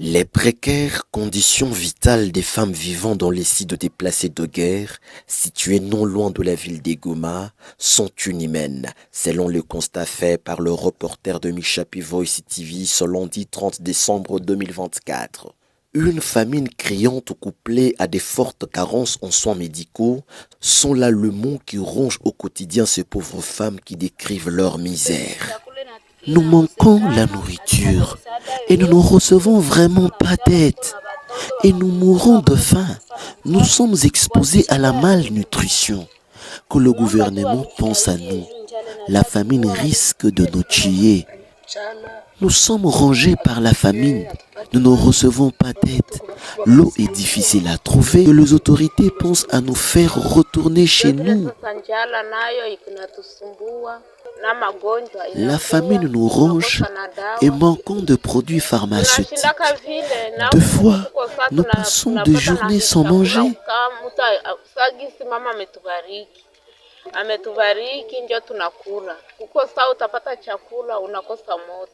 Les précaires conditions vitales des femmes vivant dans les sites déplacés de guerre, situés non loin de la ville d'Egoma, sont inhumaines, selon le constat fait par le reporter de Michapi Voice TV ce lundi 30 décembre 2024. Une famine criante couplée à des fortes carences en soins médicaux sont là le mot qui ronge au quotidien ces pauvres femmes qui décrivent leur misère. Nous manquons la nourriture et nous ne recevons vraiment pas d'aide. Et nous mourons de faim. Nous sommes exposés à la malnutrition. Que le gouvernement pense à nous. La famine risque de nous tuer. Nous sommes rongés par la famine. Nous ne recevons pas d'aide. L'eau est difficile à trouver. Que les autorités pensent à nous faire retourner chez nous. La famine nous ronge et manquons de produits pharmaceutiques. Deux fois, nous passons des journées sans manger. Ametubariki ndio tunakula. Kukosa utapata chakula unakosa moto.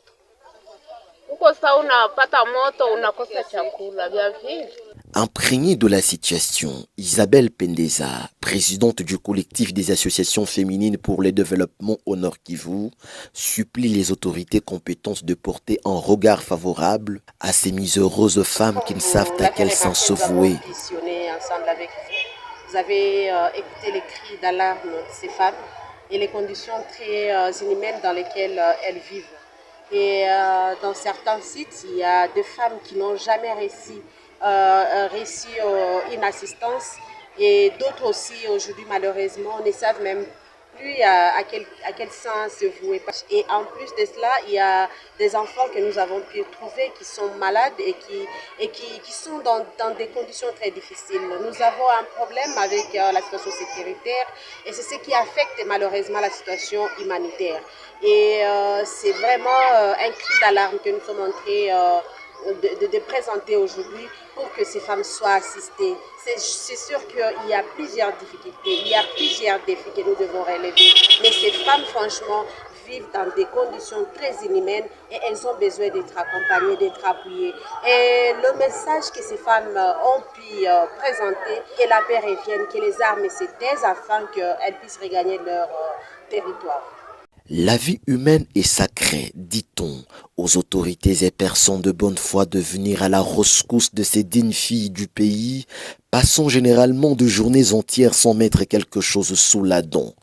Kukosa unapata moto unakosa chakula vya vile. Imprégnée de la situation, Isabelle Pendeza, présidente du collectif des associations féminines pour le développement au Nord Kivu, supplie les autorités compétentes de porter un regard favorable à ces miséreuses femmes qui ne savent à quel sens se vouer. Vous avez écouté les cris d'alarme de ces femmes et les conditions très inhumaines dans lesquelles elles vivent. Et dans certains sites, il y a des femmes qui n'ont jamais réussi une assistance et d'autres aussi aujourd'hui malheureusement ne savent même plus à quel sens se vouer. Et en plus de cela, il y a des enfants que nous avons pu trouver qui sont malades et qui sont dans des conditions très difficiles. Nous avons un problème avec la situation sécuritaire et c'est ce qui affecte malheureusement la situation humanitaire. Et c'est vraiment un cri d'alarme que nous sommes en train de présenter aujourd'hui pour que ces femmes soient assistées. C'est sûr qu'il y a plusieurs difficultés, il y a plusieurs défis que nous devons relever. Mais ces femmes, franchement, vivent dans des conditions très inhumaines et elles ont besoin d'être accompagnées, d'être appuyées. Et le message que ces femmes ont pu présenter, que la paix revienne, que les armes se taisent afin qu'elles puissent regagner leur territoire. La vie humaine est sacrée, dit-on, aux autorités et personnes de bonne foi de venir à la rescousse de ces dignes filles du pays, passant généralement de journées entières sans mettre quelque chose sous la dent.